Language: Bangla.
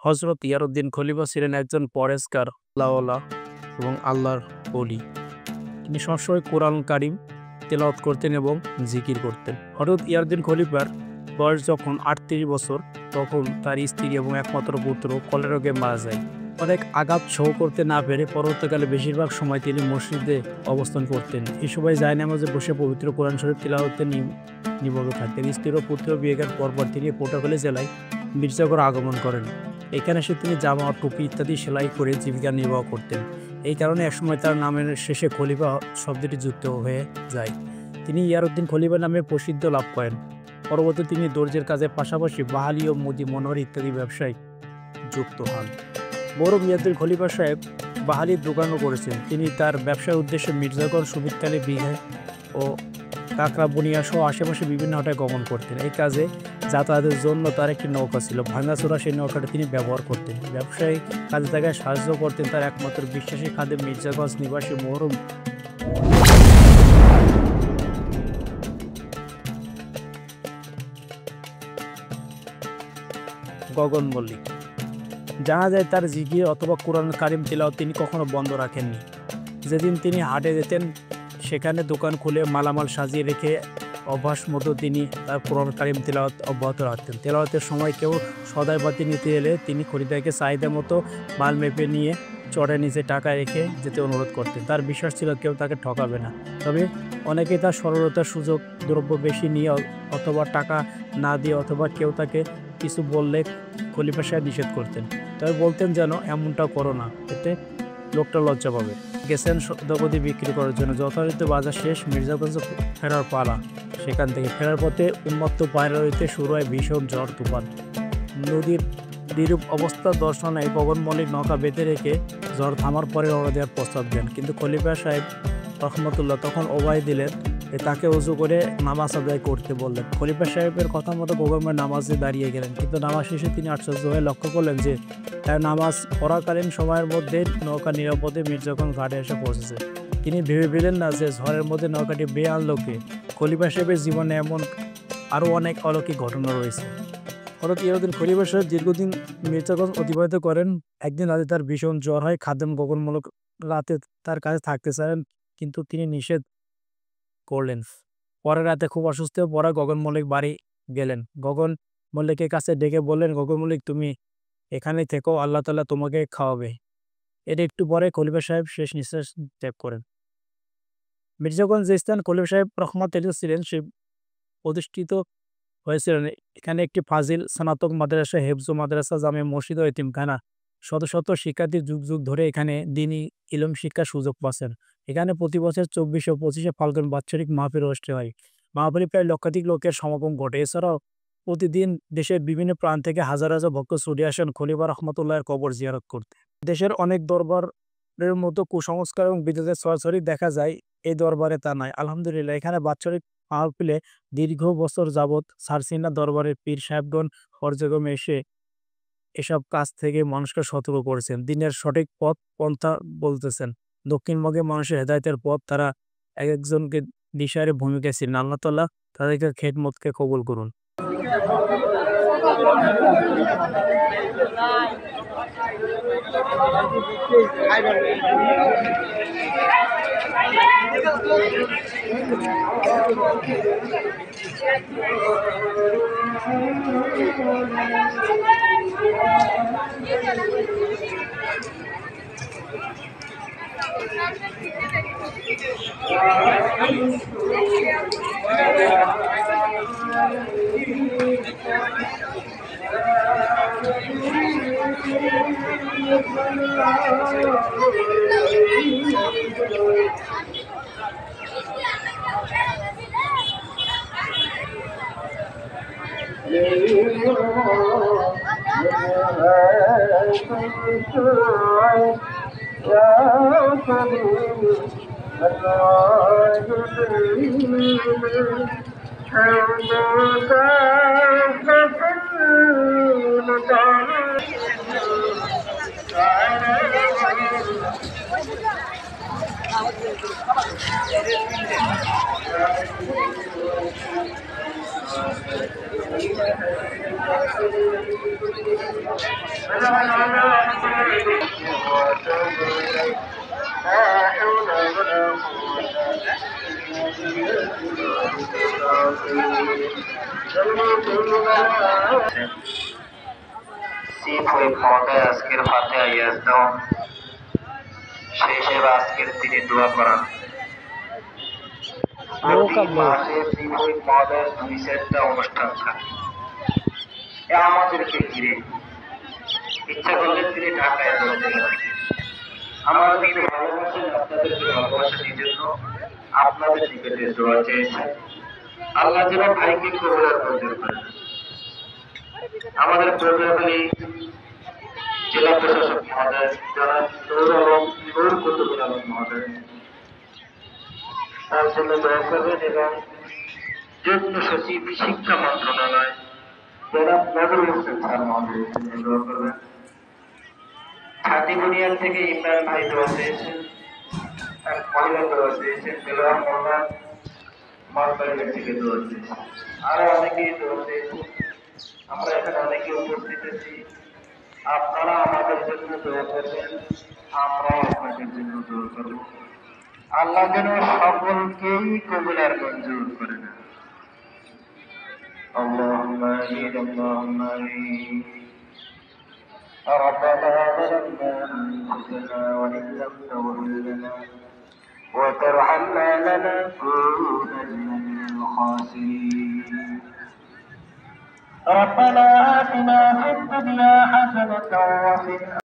হযরত ইয়ারউদ্দিন খলিফা ছিলেন একজন পরহেজগার, আল্লাহওয়ালা এবং আল্লাহর ওলি। তিনি সবসময় কোরআন কারিম তেলাওয়াত করতেন এবং জিকির করতেন। হযরত ইয়ারউদ্দিন খলিফার বয়স যখন ৩৮ বছর, তখন তার স্ত্রী এবং একমাত্র পুত্র কলেরা রোগে মারা যায়। অনেক আঘাত সহ করতে না পেরে পরবর্তীকালে বেশিরভাগ সময় তিনি মসজিদে অবস্থান করতেন। এই সময় জায়নামাজে বসে পবিত্র কোরআন শরীফ তিলাওয়াতে নিমগ্ন থাকতেন। স্ত্রী ও পুত্র বিয়োগের পরপর তিনি পটুয়াখালী জেলায় মির্জাগড় আগমন করেন। এখানে এসে তিনি জামা, টুপি ইত্যাদি সেলাই করে জীবিকা নির্বাহ করতেন। এই কারণে একসময় তার নামের শেষে খলিফা শব্দটি যুক্ত হয়ে যায়। তিনি ইয়ারউদ্দিন খলিফা নামে প্রসিদ্ধ লাভ করেন। পরবর্তীতে তিনি দর্জির কাজের পাশাপাশি বাহালি ও মুদি মনোহর ইত্যাদি ব্যবসায় যুক্ত হন। বড় মিয়াদুল খলিফা সাহেব বাহালির দোকানও করেছেন। তিনি তার ব্যবসার উদ্দেশ্যে মির্জাগড়, সুবিদখালী, বিঘায় ও কাকরাবুনিয়া সহ আশেপাশে বিভিন্ন হাটে গমন করতেন। এই কাজে যাতায়াতের জন্য তার একটি নৌকা ছিল। ভাঙাচোরা সেই নৌকাটি তিনি ব্যবহার করতেন। ব্যবসায়িক কাজে তাকে সাহায্য করতেন তার একমাত্র বিশ্বাসী খাদেম মির্জাগঞ্জ নিবাসী মোহরম গগন মল্লিক। জানা যায় তার জিকির অথবা কোরআন কারিম তিলাওয়াত তিনি কখনো বন্ধ রাখেননি। যেদিন তিনি হাটে যেতেন সেখানে দোকান খুলে মালামাল সাজিয়ে রেখে অভ্যাস মতো তিনি তার কোরআন কারিম তিলাওয়াত অব্যাহত রাখতেন। তেলাওয়াতের সময় কেউ সদাইবাতি নিতে এলে তিনি খরিদারকে চাহিদা মতো মাল মেপে নিয়ে চড়ের নিচে টাকা রেখে যেতে অনুরোধ করতেন। তার বিশ্বাস ছিল কেউ তাকে ঠকাবে না। তবে অনেকেই তার সরলতার সুযোগ দ্রব্য বেশি নিয়ে অথবা টাকা না দিয়ে অথবা কেউ তাকে কিছু বললে খলিফা সাহেব নিষেধ করতেন। তবে বলতেন যেন এমনটা করো না, এতে লোকটা লজ্জা পাবে। গেছেন দ্রব্যাদি বিক্রি করার জন্য। যথারীতি বাজার শেষ, মির্জাগঞ্জ ফেরার পালা। সেখান থেকে ফেরার পথে উন্মত্ত পায়রা হইতে শুরু হয় ভীষণ ঝড় তুফান। নদীর বিরূপ অবস্থা দর্শনে গগন মল্লিক নৌকা বেঁধে রেখে ঝড় থামার পরে রওনা দেওয়ার প্রস্তাব দেন। কিন্তু খলিফা সাহেব রহমতুল্লাহ তখন অভয় দিলেন, তাকে উজু করে নামাজ আদায় করতে বললেন। খলিফা সাহেবের কথা মতো গগনময় নামাজে দাঁড়িয়ে গেলেন। কিন্তু নামাজ শেষে তিনি আশ্চর্য হয়ে লক্ষ্য করলেন যে তার নামাজ পড়াকালীন সময়ের মধ্যে নৌকা নিরাপদে মির্জাগঞ্জ ঘাটে এসে পৌঁছেছে। তিনি ভেবে পেলেন না যে ঝড়ের মধ্যে নৌকাটি বেয়ে আনলো কে। খলিফা সাহেবের জীবনে এমন আরও অনেক অলৌকিক ঘটনা রয়েছে। হযরত ইয়ারউদ্দিন খলিফা সাহেব দীর্ঘদিন মির্জাগঞ্জ অতিবাহিত করেন। একদিন রাতে তার ভীষণ জ্বর হয়। খাদেম গগন মল্লিক রাতে তার কাছে থাকতে চান, কিন্তু তিনি নিষেধ করলেন। পরে রাতে খুব অসুস্থ হয়ে পড়া গগন মল্লিক বাড়ি গেলেন। গগন মল্লিকের কাছে ডেকে বললেন, গগন মল্লিক তুমি এখানেই থেকো, আল্লাহ তাআলা তোমাকে খাওয়াবে। এর একটু পরে খলিফা সাহেব শেষ নিঃশ্বাস ত্যাগ করেন। মির্জাগঞ্জ যে স্থান খলিফা সাহেব রহমাতুল্লাহ ছিলেন সে প্রতিষ্ঠিত হয়েছিলেন, এখানে একটি ফাজিল স্নাতক মাদ্রাসা, হেফজ মাদ্রাসা, জামে মসজিদ ও এতিমখানা। শত শত শিক্ষার্থী যুগ যুগ ধরে এখানে দ্বীনি ইলম শিক্ষার সুযোগ পাচ্ছেন। এখানে প্রতি বছর ২৪ ও ২৫ ফাল্গুন বাৎসরিক মাহফিল অনুষ্ঠিত হয়। মাহফিলে প্রায় লক্ষাধিক লোকের সমাগম ঘটে। এছাড়াও প্রতিদিন দেশের বিভিন্ন প্রান্ত থেকে হাজার হাজার ভক্ত ছুটে আসেন খলিফা রহমতুল্লাহের কবর জিয়ারত করতে। দেশের অনেক দরবারের মতো কুসংস্কার এবং বিদ্বেষের ছড়াছড়ি দেখা যায়, এই দরবারে তা নাই। আলহামদুলিল্লাহ, এখানে বাৎসরিক মাহফিলে দীর্ঘ বছর যাবৎ সারসিনা দরবারের পীর সাহেবগণ পর্যায়ক্রমে এসে এসব কাজ থেকে মানুষকে সতর্ক করেছেন, দিনের সঠিক পথ পন্থা বলতেছেন। দক্ষিণবঙ্গে মানুষের হেদায়েতের পথ তারা এক একজনকে দিশারে ভূমিকা ছিলেন। আল্লাহ তাআলা তাদেরকে খেদমতকে কবুল করুন। আজকের ফাতিহা ইয়াজ দাও শেষে আজকের দিনে দোয়া করা মাসে মহাদাস 2-4টা অনুষ্ঠান থাকে আমাদেরকে ঘিরে ইচ্ছা করলে তিনি ঢাকায় আমাদেরকে ভালোবাসেন আপনাদেরকে ভালোবাসেন এই জন্য আপনাদের নিকটে দোয়া চেয়েছেন আল্লাহ যেন ভাইকে কবুল মঞ্জুর করেন আমাদের প্রোগ্রামে জেলা প্রশাসক মহোদয় যারা নূর কুতুবুল আলম মহোদয় তার জন্য দোয়া করবেন এবং যুগ্ম সচিব শিক্ষা মন্ত্রণালয় যারা নজরুল হোসেন স্যার মহোদয় দোয়া করবেন ছাতি বুনিয়াদ থেকে ইমরান ভাই দোয়া চেয়েছেন এক মহিলা দোয়া চেয়েছেন দেলোয়ার মোল্লা মালবাড়িয়া থেকে দোয়া চেয়েছেন আরো অনেকেই দোয়া চেয়েছেন আমরা এখানে অনেকে উপস্থিত আছি আপনারা আমাদের জন্য দোয়া করবেন আমরাও আপনাদের জন্য দোয়া করব আল্লাহ যেন সকলকেই কবুল আর মঞ্জুর করে না আল্লাহুম্মা আমিন আল্লাহুম্মা আমিন ربنا ظلمنا أنفسنا وإن لم تغفر لنا وترحمنا لنكونن من الخاسرين ربنا آتنا في الدنيا حسنة وفي